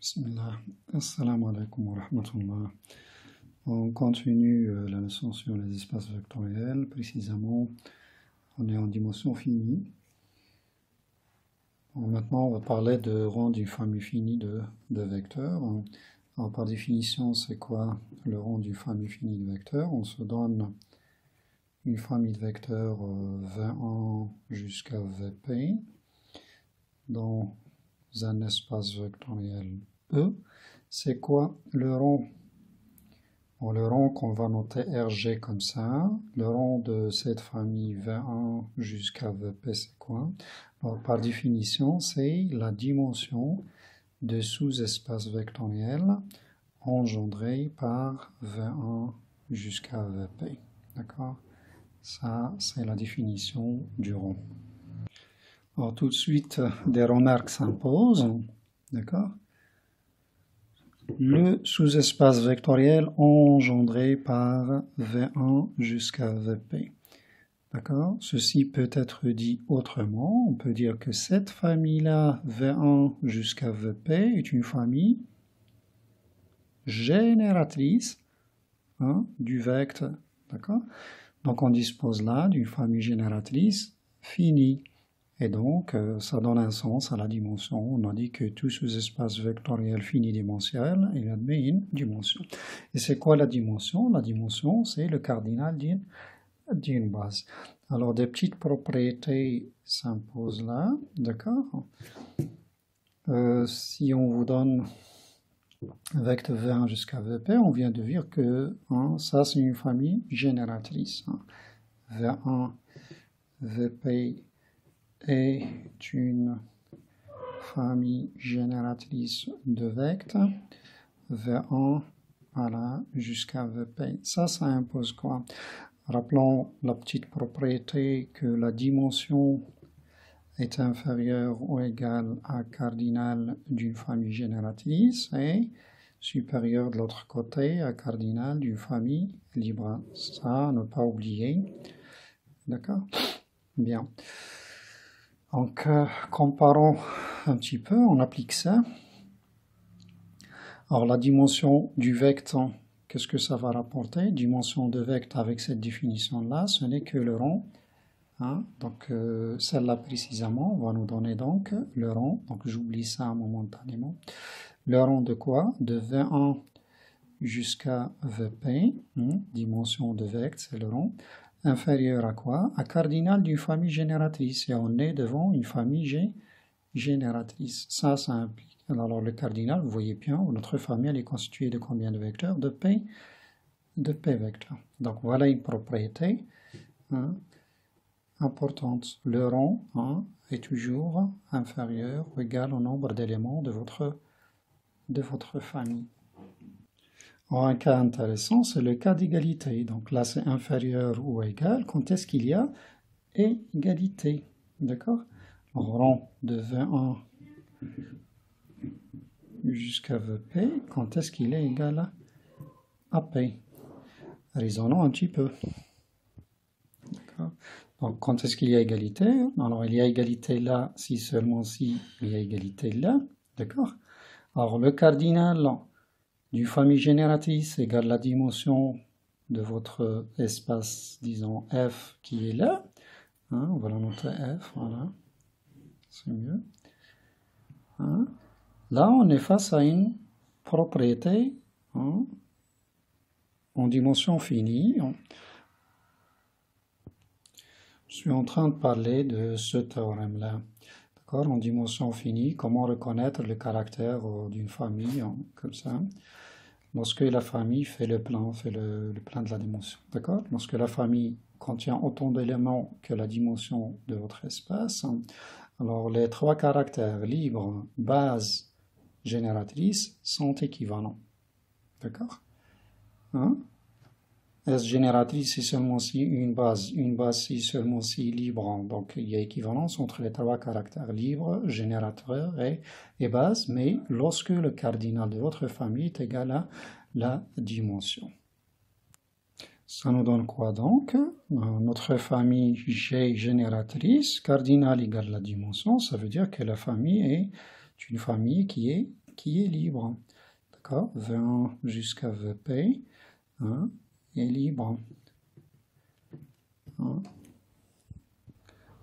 Bismillah. Assalamu alaikum wa rahmatullah. On continue la leçon sur les espaces vectoriels. Précisément, on est en dimension finie. Maintenant, on va parler de rang d'une famille finie de vecteurs. Alors, par définition, c'est quoi le rang d'une famille finie de vecteurs? On se donne une famille de vecteurs V1 jusqu'à Vp dans un espace vectoriel E. C'est quoi le rang? Bon, le rang qu'on va noter Rg comme ça. Le rang de cette famille V1 jusqu'à Vp, c'est quoi? Alors, par définition, c'est la dimension de sous-espace vectoriel engendré par V1 jusqu'à Vp. D'accord? Ça, c'est la définition du rang. Alors, tout de suite, des remarques s'imposent. D'accord? Le sous-espace vectoriel engendré par V1 jusqu'à Vp. D'accord? Ceci peut être dit autrement. On peut dire que cette famille-là, V1 jusqu'à Vp, est une famille génératrice du vecteur. D'accord? Donc on dispose là d'une famille génératrice finie. Et donc, ça donne un sens à la dimension. On a dit que tout sous-espace vectoriel fini-dimensionnel, il admet une dimension. Et c'est quoi la dimension? La dimension, c'est le cardinal d'une base. Alors, des petites propriétés s'imposent là, d'accord? Si on vous donne vecteur V1 jusqu'à Vp, on vient de dire que ça, c'est une famille génératrice. V1, Vp est une famille génératrice de vecteurs V1 voilà, jusqu'à Vp. Ça impose quoi? Rappelons la petite propriété que la dimension est inférieure ou égale à cardinal d'une famille génératrice et supérieure de l'autre côté à cardinal d'une famille libre. Ça, à ne pas oublier. D'accord? Bien. Donc, comparons un petit peu, on applique ça. Alors, la dimension du vecteur, qu'est-ce que ça va rapporter? Dimension de vecteur avec cette définition-là, ce n'est que le rang. Donc, celle-là précisément va nous donner donc le rang. Donc, j'oublie ça momentanément. Le rang de quoi? De V1 jusqu'à Vp, dimension de vecteur, c'est le rang. Inférieur à quoi? À cardinal d'une famille génératrice. Et on est devant une famille génératrice. Ça implique. Alors, le cardinal, vous voyez bien, notre famille, elle est constituée de combien de vecteurs? De P vecteurs. Donc, voilà une propriété importante. Le rang est toujours inférieur ou égal au nombre d'éléments de votre famille. Alors, un cas intéressant, c'est le cas d'égalité. Donc là, c'est inférieur ou égal. Quand est-ce qu'il y a égalité? D'accord? Le rang de V1 jusqu'à Vp, quand est-ce qu'il est égal à P? Raisonnons un petit peu. D'accord? Donc, quand est-ce qu'il y a égalité? Alors, il y a égalité là, si seulement si il y a égalité là. D'accord? Alors, le cardinal d'une famille génératrice égale la dimension de votre espace, disons, F qui est là. On va la noter F, voilà. C'est mieux. Là, on est face à une propriété en dimension finie. Je suis en train de parler de ce théorème-là. D'accord? En dimension finie, comment reconnaître le caractère d'une famille comme ça? Lorsque la famille fait le plein de la dimension. D'accord? Lorsque la famille contient autant d'éléments que la dimension de votre espace, alors les trois caractères libres, base, génératrice sont équivalents. D'accord? S génératrice, c'est seulement si une base, c'est seulement si libre. Donc, il y a équivalence entre les trois caractères libres, générateur et base, mais lorsque le cardinal de votre famille est égal à la dimension. Ça nous donne quoi donc? Notre famille G génératrice, cardinal égale la dimension, ça veut dire que la famille est une famille qui est qui est libre. D'accord? V1 jusqu'à Vp hein, est libre. Hein.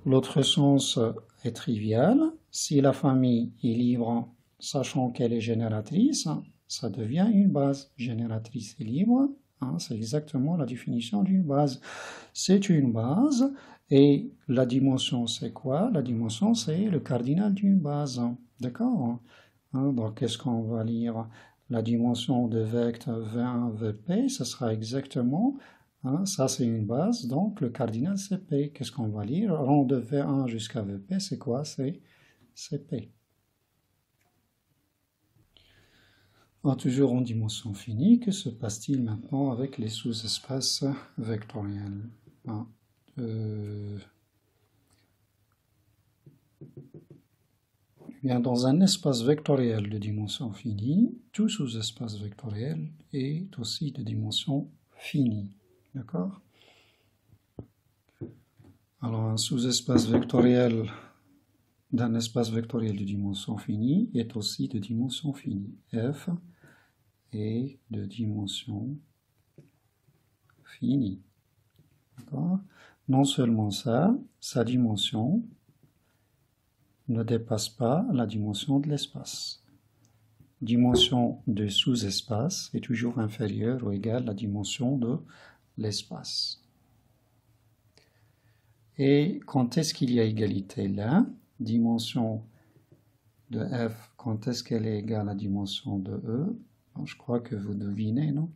L'autre sens est trivial. Si la famille est libre, sachant qu'elle est génératrice, ça devient une base. Génératrice et libre, hein, c'est exactement la définition d'une base. C'est une base et la dimension c'est quoi? La dimension c'est le cardinal d'une base. D'accord? Hein, donc qu'est-ce qu'on va lire? La dimension de vecteur V1, Vp, ce sera exactement, hein, ça c'est une base, donc le cardinal c'est P. Qu'est-ce qu'on va lire? Rang de V1 jusqu'à Vp, c'est quoi? C'est P. Toujours en dimension finie, que se passe-t-il maintenant avec les sous-espaces vectoriels? Hein, Bien, dans un espace vectoriel de dimension finie, tout sous-espace vectoriel est aussi de dimension finie. D'accord? Alors, un sous-espace vectoriel d'un espace vectoriel de dimension finie est aussi de dimension finie. F est de dimension finie. D'accord? Non seulement ça, sa dimension ne dépasse pas la dimension de l'espace. Dimension de sous-espace est toujours inférieure ou égale à la dimension de l'espace. Et quand est-ce qu'il y a égalité là? Dimension de f, quand est-ce qu'elle est égale à la dimension de e? Bon, je crois que vous devinez, non?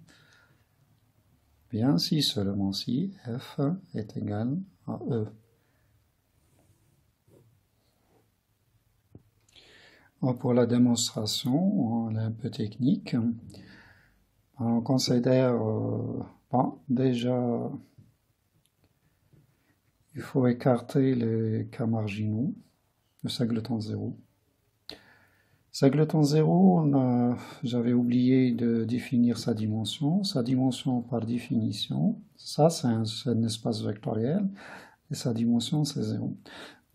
Bien, si seulement si f est égal à e. Pour la démonstration, on est un peu technique. On considère, bon, déjà, il faut écarter les cas marginaux de singleton 0. Singleton 0, j'avais oublié de définir sa dimension. Sa dimension par définition, ça c'est un espace vectoriel, et sa dimension c'est 0.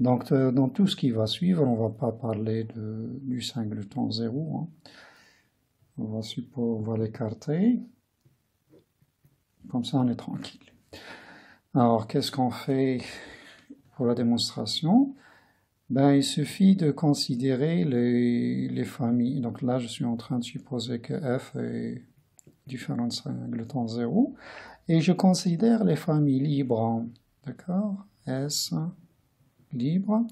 Donc, dans tout ce qui va suivre, on ne va pas parler du singleton 0. Hein. On va l'écarter. Comme ça, on est tranquille. Alors, qu'est-ce qu'on fait pour la démonstration? Ben, il suffit de considérer les familles. Donc là, je suis en train de supposer que f est différent de singleton 0. Et je considère les familles libres. D'accord? S libre,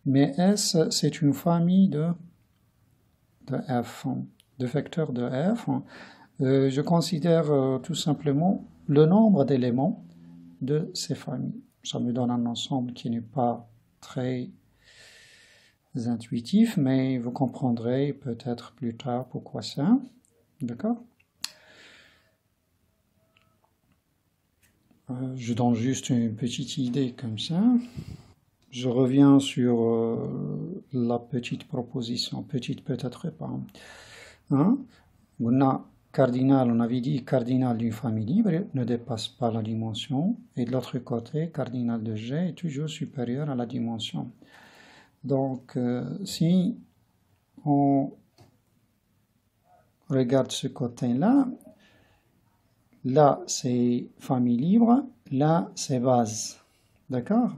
mais S c'est une famille de f, de vecteurs de f. Je considère tout simplement le nombre d'éléments de ces familles. Ça me donne un ensemble qui n'est pas très intuitif, mais vous comprendrez peut-être plus tard pourquoi ça. D'accord? Je donne juste une petite idée comme ça. Je reviens sur la petite proposition, petite peut-être pas. Hein? On a cardinal, on avait dit cardinal d'une famille libre ne dépasse pas la dimension, et de l'autre côté, cardinal de G est toujours supérieur à la dimension. Donc, si on regarde ce côté-là, là c'est famille libre, là c'est base. D'accord?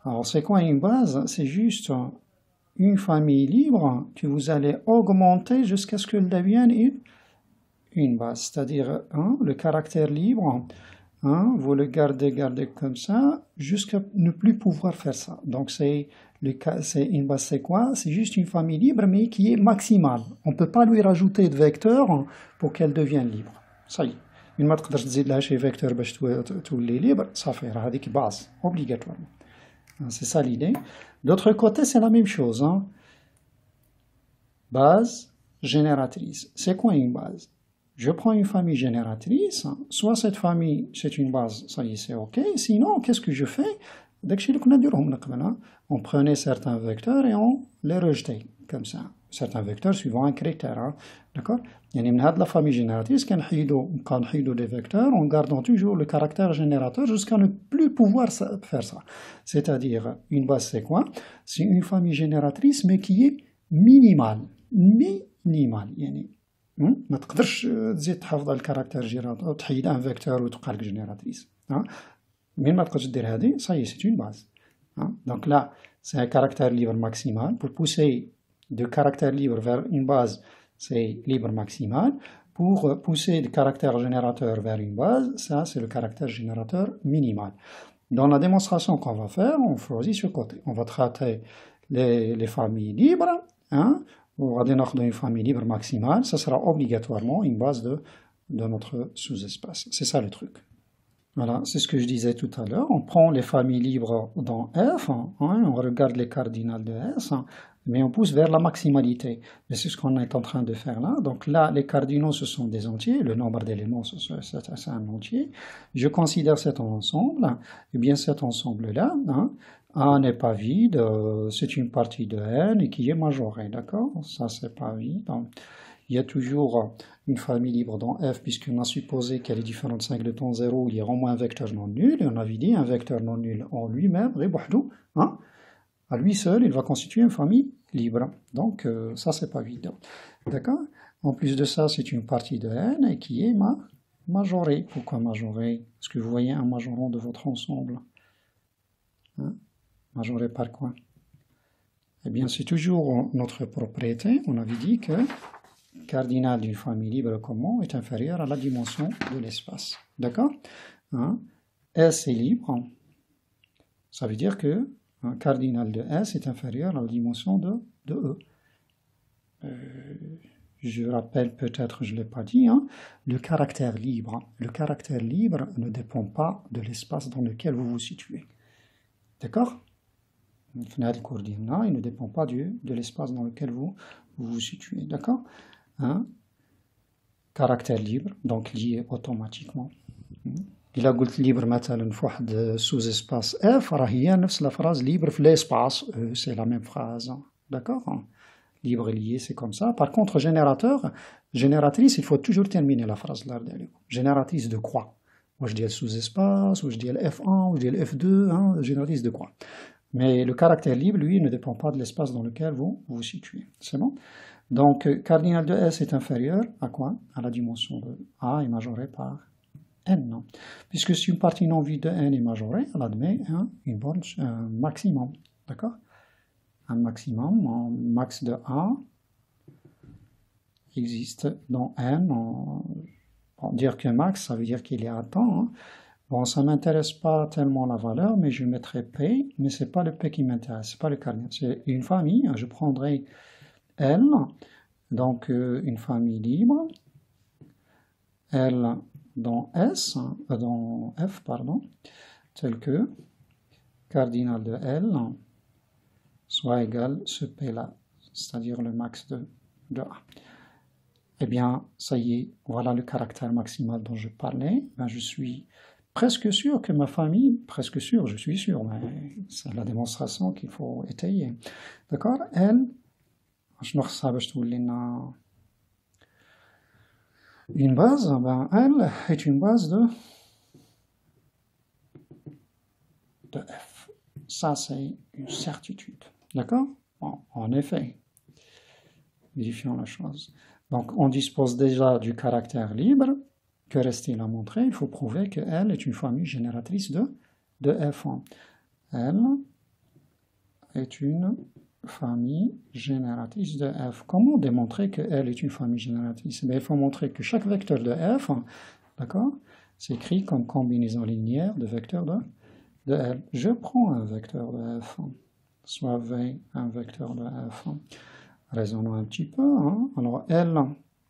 Alors, c'est quoi une base? C'est juste une famille libre que vous allez augmenter jusqu'à ce qu'elle devienne une base. C'est-à-dire, hein, le caractère libre, hein, vous le gardez comme ça, jusqu'à ne plus pouvoir faire ça. Donc, une base, c'est quoi? C'est juste une famille libre, mais qui est maximale. On ne peut pas lui rajouter de vecteurs pour qu'elle devienne libre. Ça y est. Une fois que tu as chez vecteur, tous les libres, ça fait une base, obligatoirement. C'est ça l'idée. D'autre côté, c'est la même chose. Hein. Base génératrice. C'est quoi une base? Je prends une famille génératrice. Soit cette famille, c'est une base, ça y est, c'est OK. Sinon, qu'est-ce que je fais? On prenait certains vecteurs et on les rejetait, comme ça. Certains vecteurs suivant un critère. Hein. D'accord? La famille génératrice, quand on des vecteurs, en gardant toujours le caractère générateur jusqu'à ne plus pouvoir faire ça. C'est-à-dire, une base, c'est quoi? C'est une famille génératrice, mais qui est minimale. minimal. يعني ما تقدرش تزيد تحافظ على الكاركتر جينيراتور وتحيد ان فيكتور وتبقى لك جينيراتريس. من ما تقدرش دير هذه صاي سي اون باز. Donc là, c'est un caractère libre maximal. Pour pousser de caractère libre vers une base, c'est libre maximal. Pour pousser le caractère générateur vers une base, ça c'est le caractère générateur minimal. Dans la démonstration qu'on va faire, on choisit ce côté. On va traiter les familles libres. On va donner une famille libre maximale. Ça sera obligatoirement une base de notre sous-espace. C'est ça le truc. Voilà, c'est ce que je disais tout à l'heure. On prend les familles libres dans F, on regarde les cardinales de S, mais on pousse vers la maximalité. Mais c'est ce qu'on est en train de faire là. Donc là, les cardinaux, ce sont des entiers. Le nombre d'éléments, c'est un entier. Je considère cet ensemble. Et bien cet ensemble-là, A n'est pas vide. C'est une partie de N et qui est majorée, d'accord? Ça, c'est pas vide. Il y a toujours une famille libre dans F, puisqu'on a supposé qu'elle est différente de 5 de temps 0, il y a au moins un vecteur non nul, et on avait dit un vecteur non nul en lui-même, à lui seul, il va constituer une famille libre. Donc, ça, c'est pas vide. D'accord? En plus de ça, c'est une partie de N et qui est majorée. Pourquoi majorée? Est-ce que vous voyez un majorant de votre ensemble? Majoré par quoi? Eh bien, c'est toujours notre propriété. On avait dit que cardinal d'une famille libre comment est inférieur à la dimension de l'espace. D'accord? S est libre. Ça veut dire que un cardinal de S est inférieur à la dimension de E. Je rappelle peut-être, je ne l'ai pas dit, le caractère libre. Le caractère libre ne dépend pas de l'espace dans lequel vous vous situez. D'accord? Il ne dépend pas de l'espace dans lequel vous vous situez. D'accord? Caractère libre, donc lié automatiquement. Il a dit libre مثلا في واحد sous-espace F راه هي نفس la phrase libre في l'espace E, c'est la même phrase. D'accord? Libre lié, c'est comme ça. Par contre, générateur, génératrice, il faut toujours terminer la phrase là. Génératrice de quoi? Moi je dis le sous-espace, ou je dis le F1, ou je dis le F2, génératrice de quoi? Mais le caractère libre, lui, ne dépend pas de l'espace dans lequel vous vous situez. C'est bon? Donc, cardinal de S est inférieur à quoi? À la dimension de A est majorée par N. Non? Puisque si une partie non vide de N est majorée, elle admet une borne maximum. D'accord? Un maximum, un max de A existe dans N. Dire que max, ça veut dire qu'il est à temps. Bon, ça ne m'intéresse pas tellement la valeur, mais je mettrai P, mais ce n'est pas le P qui m'intéresse, ce n'est pas le cardinal. C'est une famille, je prendrai L, donc une famille libre, L dans S, dans F, pardon, tel que cardinal de L soit égal à ce P-là, c'est-à-dire le max de A. Eh bien, ça y est, voilà le caractère maximal dont je parlais. Ben, je suis presque sûr que ma famille, presque sûr, je suis sûr, mais c'est la démonstration qu'il faut étayer. D'accord? Elle, une base, ben, elle est une base de F. Ça, c'est une certitude. D'accord? Bon, en effet, vérifions la chose. Donc, on dispose déjà du caractère libre. Que reste-t-il à montrer? Il faut prouver que L est une famille génératrice de F1. L est une famille génératrice de F. Comment démontrer que L est une famille génératrice? Il faut montrer que chaque vecteur de F, d'accord, s'écrit comme combinaison linéaire de vecteurs de L. Je prends un vecteur de F, soit V, un vecteur de F. Raisonnons un petit peu. Alors L,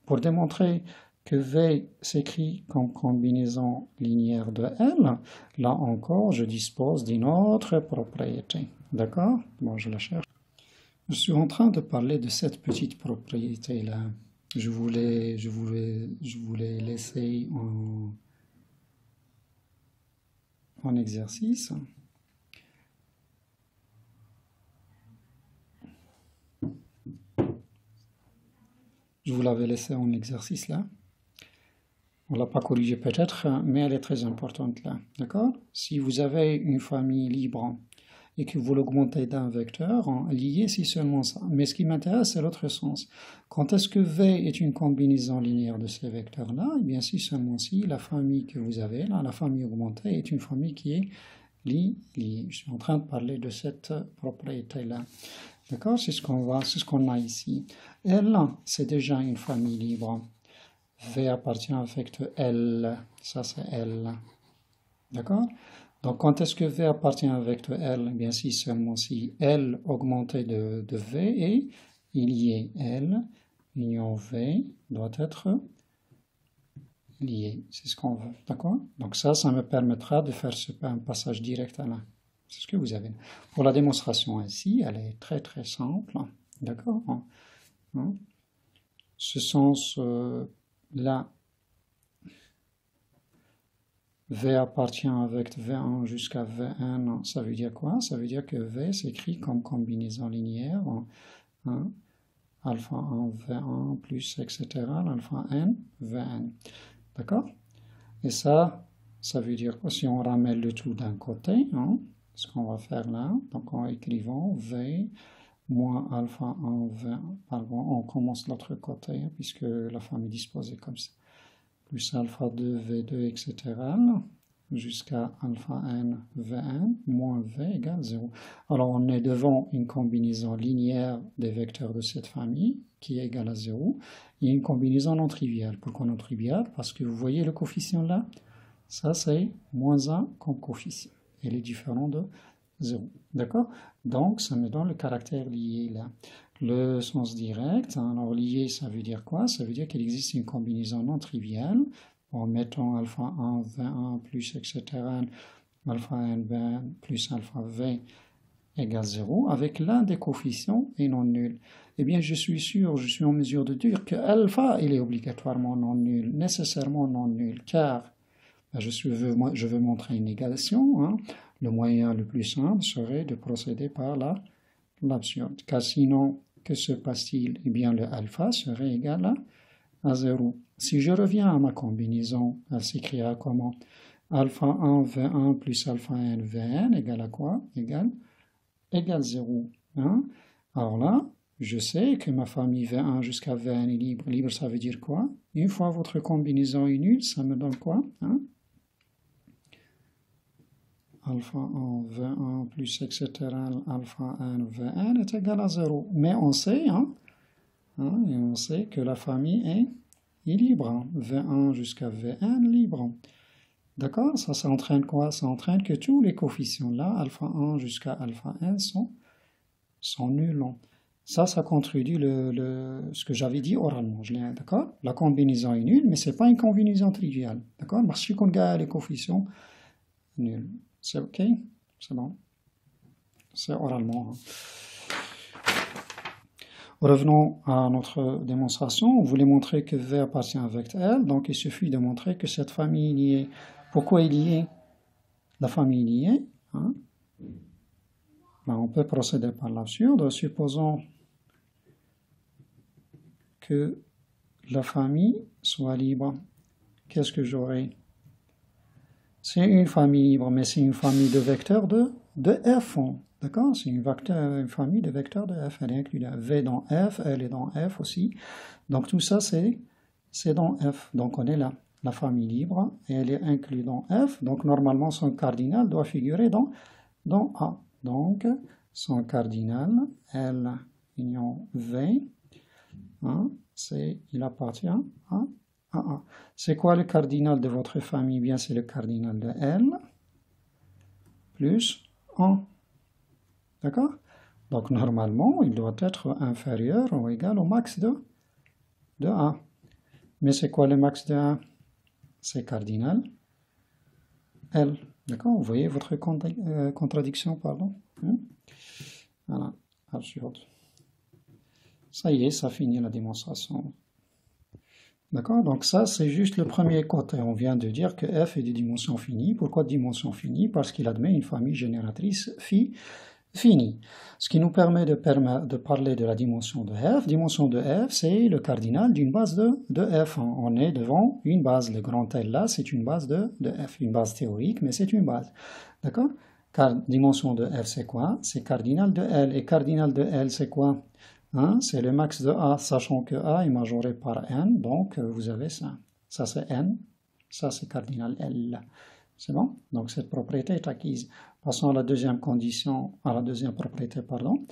pour démontrer que V s'écrit comme combinaison linéaire de L, là encore, je dispose d'une autre propriété. D'accord? Bon, je la cherche. Je suis en train de parler de cette petite propriété-là. Je voulais laisser en exercice. Je vous l'avais laissé en exercice là. On ne l'a pas corrigé peut-être, mais elle est très importante là. D'accord? Si vous avez une famille libre et que vous l'augmentez d'un vecteur, lié, si seulement ça. Mais ce qui m'intéresse, c'est l'autre sens. Quand est-ce que V est une combinaison linéaire de ces vecteurs-là? Eh bien, si seulement si la famille que vous avez là, la famille augmentée, est une famille qui est liée. Je suis en train de parler de cette propriété-là. D'accord? C'est ce qu'on voit, c'est ce qu'on a ici. L, c'est déjà une famille libre. V appartient à un vecteur L. Ça, c'est L. D'accord? Donc, quand est-ce que V appartient à un vecteur L? Eh bien, si seulement si L augmenté de V et il y est L, union V doit être lié. C'est ce qu'on veut. D'accord? Donc, ça me permettra de faire un passage direct à là. C'est ce que vous avez. Pour la démonstration ici, elle est très très simple. D'accord? Ce sens-là, V appartient avec V1 jusqu'à Vn, ça veut dire quoi? Ça veut dire que V s'écrit comme combinaison linéaire, alpha 1 V1 plus etc. alpha n Vn. D'accord? Et ça veut dire que si on ramène le tout d'un côté, ce qu'on va faire là, donc en écrivant V moins alpha 1 V1, pardon, on commence l'autre côté, puisque la forme est disposée comme ça. Plus alpha 2 V2, etc. jusqu'à alpha n Vn moins V égale 0. Alors on est devant une combinaison linéaire des vecteurs de cette famille qui est égale à 0 et une combinaison non triviale. Pourquoi non triviale? Parce que vous voyez le coefficient là, ça c'est moins 1 comme coefficient. Il est différent de 0. D'accord? Donc ça me donne le caractère lié là. Le sens direct, alors lié, ça veut dire quoi? Ça veut dire qu'il existe une combinaison non triviale en mettant alpha 1, V1 plus etc. alpha n, V1 plus alpha V égale 0 avec l'un des coefficients et non nul. Eh bien, je suis sûr, je suis en mesure de dire que alpha, il est obligatoirement non nul, nécessairement non nul, car je veux montrer une négation. Le moyen le plus simple serait de procéder par l'absurde, car sinon, que se passe-t-il? Eh bien, le alpha serait égal à 0. Si je reviens à ma combinaison, elle s'écrira comment? Alpha 1 V1 plus alpha n Vn égale à quoi? Égale 0. Alors là, je sais que ma famille V1 jusqu'à Vn est libre. Libre, ça veut dire quoi? Une fois votre combinaison est nulle, ça me donne quoi? Alpha 1 V1 plus etc. alpha n Vn est égal à 0. Mais on sait, et on sait que la famille est libre. V1 jusqu'à Vn libre. D'accord? Ça entraîne quoi? Ça entraîne que tous les coefficients là, alpha 1 jusqu'à alpha n, sont nuls. Ça contredit ce que j'avais dit oralement. D'accord? La combinaison est nulle, mais ce n'est pas une combinaison triviale. D'accord? Parce qu'on gagne les coefficients nuls. C'est OK? C'est bon? C'est oralement. Revenons à notre démonstration. On voulait montrer que V appartient à un vecteur L, donc il suffit de montrer que cette famille est liée. Pourquoi est liée? La famille est liée. On peut procéder par l'absurde. Supposons que la famille soit libre. Qu'est-ce que j'aurai? C'est une famille libre, mais c'est une famille de vecteurs de f. D'accord? C'est une famille de vecteurs de f. Elle est inclue là. V dans f, L est dans f aussi. Donc tout ça, c'est dans f. Donc on est là. La famille libre, et elle est inclue dans f. Donc normalement, son cardinal doit figurer dans A. Donc son cardinal, L union V, il appartient à A. C'est quoi le cardinal de votre famille? Bien, c'est le cardinal de L plus 1. D'accord? Donc, normalement, il doit être inférieur ou égal au max de A. Mais c'est quoi le max de A? C'est cardinal L. D'accord? Vous voyez votre contradiction, pardon? Voilà, absurde. Ça y est, ça finit la démonstration. D'accord? Donc ça, c'est juste le premier côté. On vient de dire que f est de dimension finie. Pourquoi de dimension finie? Parce qu'il admet une famille génératrice finie. Ce qui nous permet de parler de la dimension de f. Dimension de f, c'est le cardinal d'une base de f. On est devant une base. Le grand L là, c'est une base de f. Une base théorique, mais c'est une base. D'accord? Car dimension de f, c'est quoi? C'est cardinal de L. Et cardinal de L, c'est quoi? Hein? C'est le max de A, sachant que A est majoré par n, donc vous avez ça. Ça, c'est n. Ça, c'est cardinal L. C'est bon? Donc, cette propriété est acquise. Passons à la deuxième condition, à la deuxième propriété, pardon.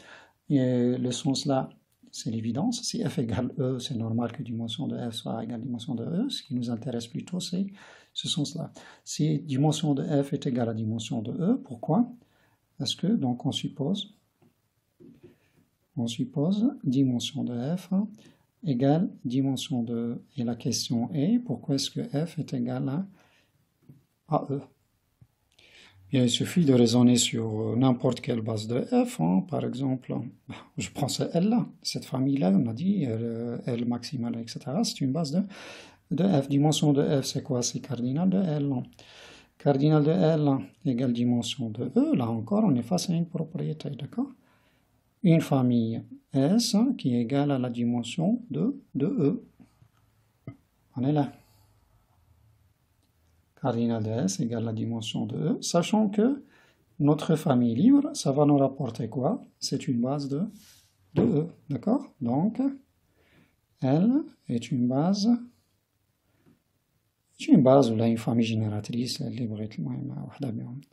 Et le sens là, c'est l'évidence. Si f égale E, c'est normal que dimension de f soit égale à dimension de E. Ce qui nous intéresse plutôt, c'est ce sens-là. Si dimension de f est égale à dimension de E, pourquoi? Parce que, donc, on suppose dimension de f égale dimension de E. Et la question est, pourquoi est-ce que f est égal à E? Bien, il suffit de raisonner sur n'importe quelle base de f, hein. Par exemple, je prends ce L là, cette famille-là, on a dit, L maximale, etc. C'est une base de f. Dimension de f, c'est quoi? C'est cardinal de L. Cardinal de L égale dimension de E. Là encore, on est face à une propriété, d'accord? Une famille S qui est égale à la dimension de E. On est là. Cardinal de S égale la dimension de E, sachant que notre famille libre, ça va nous rapporter quoi? C'est une base de E, d'accord? Donc, L est une base, ou là, une famille génératrice, libre,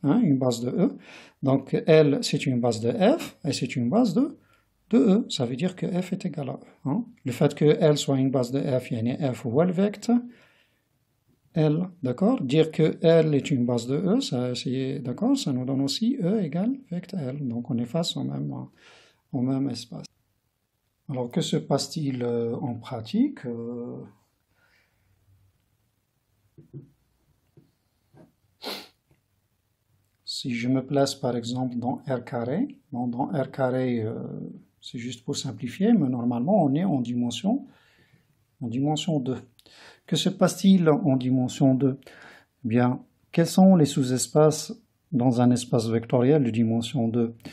hein, une base de E. Donc, L, c'est une base de F, et c'est une base de E. Ça veut dire que F est égal à E. Hein? Le fait que L soit une base de F, il y a F ou L vecteur, L, d'accord? Dire que L est une base de E, ça, d'accord? Ça nous donne aussi E égale vecteur L. Donc on est face au même espace. Alors que se passe-t-il en pratique? Si je me place par exemple dans R carré, dans R carré, c'est juste pour simplifier, mais normalement on est en dimension 2. Que se passe-t-il en dimension 2? Bien, quels sont les sous-espaces dans un espace vectoriel de dimension 2? Eh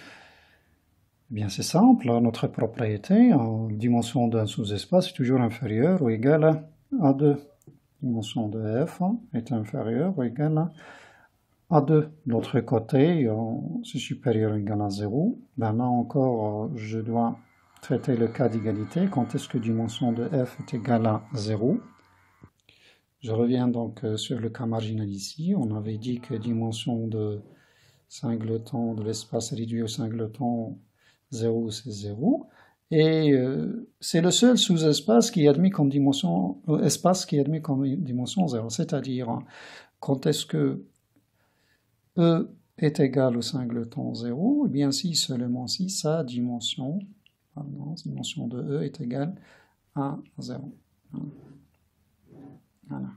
bien, c'est simple, notre propriété en dimension d'un sous-espace est toujours inférieure ou égale à 2. Dimension de f est inférieure ou égale à 2. De l'autre côté, c'est supérieur ou égal à 0. Ben là encore, je dois traiter le cas d'égalité. Quand est-ce que dimension de f est égale à 0? Je reviens donc sur le cas marginal ici. On avait dit que dimension de singleton de l'espace réduit au singleton 0, c'est 0. Et c'est le seul sous-espace qui est admis comme dimension, espace qui est admis comme dimension 0. C'est-à-dire, quand est-ce que E est égal au singleton 0? Eh bien, si seulement si sa dimension, dimension de E est égale à 0. Voilà.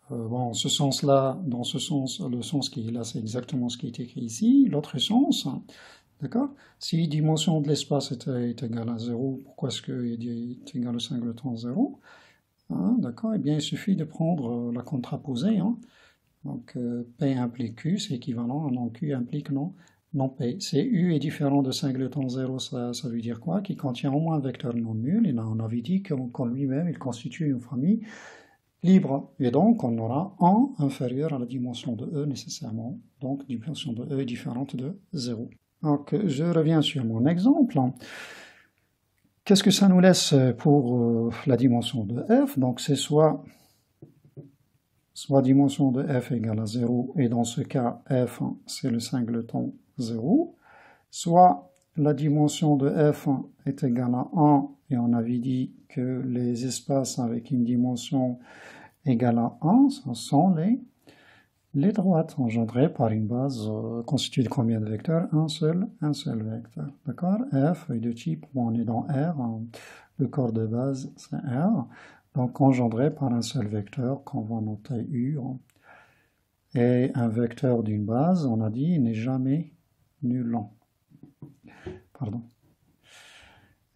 Bon, ce sens-là, dans ce sens, le sens qui est là, c'est exactement ce qui est écrit ici. L'autre sens, d'accord? Si dimension de l'espace est égale à 0, pourquoi est-ce qu'il est égal au singleton 0? Hein, d'accord? Eh bien, il suffit de prendre la contraposée. Hein. Donc, P implique Q, c'est équivalent, non Q implique non P. C'est U est différent de singleton 0, ça veut dire quoi? Qu'il contient au moins un vecteur non nul. Et là, on avait dit qu'en lui-même, il constitue une famille libre. Et donc, on aura 1 inférieur à la dimension de E nécessairement. Donc, dimension de E est différente de 0. Donc, je reviens sur mon exemple. Qu'est-ce que ça nous laisse pour la dimension de F? Donc, c'est soit dimension de F égale à 0, et dans ce cas, F, c'est le singleton 0, soit la dimension de F est égale à 1, et on avait dit que les espaces avec une dimension égale à 1, ce sont les droites engendrées par une base constituée de combien de vecteurs? Un seul vecteur. D'accord? F est de type, bon, on est dans R, le corps de base c'est R, donc engendré par un seul vecteur qu'on va noter U. Et un vecteur d'une base, on a dit, n'est jamais nul. Pardon.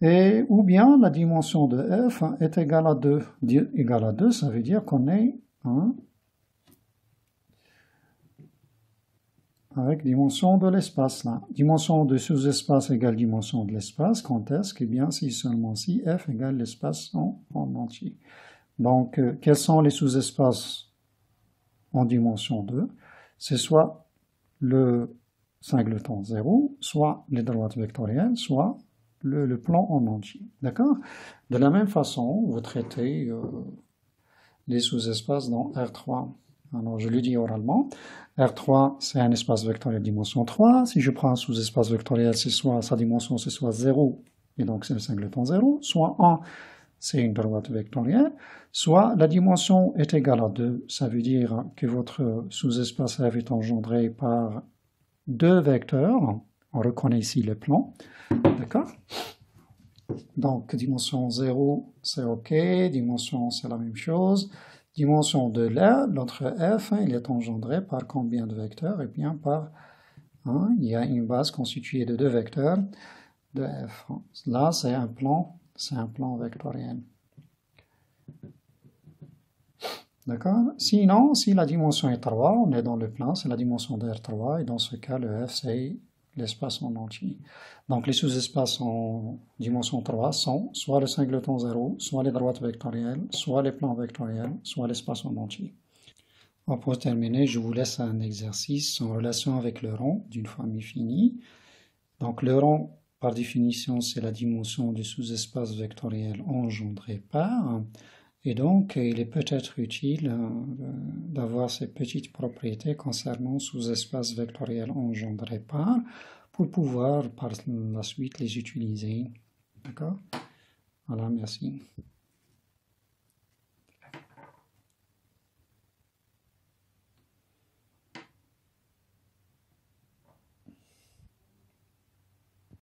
Et, ou bien la dimension de F est égale à 2. Égale à 2, ça veut dire qu'on est avec dimension de l'espace là. Dimension de sous-espace égale dimension de l'espace. Quand est-ce? Eh bien, si seulement si F égale l'espace en entier. Donc, quels sont les sous-espaces en dimension 2, c'est soit le singleton 0, soit les droites vectorielles, soit le plan en entier. D'accord? De la même façon, vous traitez les sous-espaces dans R3. Alors, je le dis oralement. R3, c'est un espace vectoriel dimension 3. Si je prends un sous-espace vectoriel, c'est soit sa dimension, c'est soit 0, et donc c'est le singleton 0, soit 1, c'est une droite vectorielle, soit la dimension est égale à 2. Ça veut dire que votre sous-espace F est engendré par deux vecteurs. On reconnaît ici le plan. D'accord? Donc, dimension 0, c'est OK. Dimension, c'est la même chose. Dimension de là, notre F, il est engendré par combien de vecteurs? Eh bien, par 1. Il y a une base constituée de deux vecteurs de F. Là, c'est un plan vectoriel. D'accord? Sinon, si la dimension est 3, on est dans le plan, c'est la dimension de R3, et dans ce cas, le F, c'est l'espace en entier. Donc, les sous-espaces en dimension 3 sont soit le singleton 0, soit les droites vectorielles, soit les plans vectoriels, soit l'espace en entier. Pour terminer, je vous laisse un exercice en relation avec le rang d'une famille finie. Donc, le rang, par définition, c'est la dimension du sous-espace vectoriel engendré par. Et donc, il est peut-être utile d'avoir ces petites propriétés concernant sous-espace vectoriel engendré par pour pouvoir par la suite les utiliser. D'accord? Voilà, merci.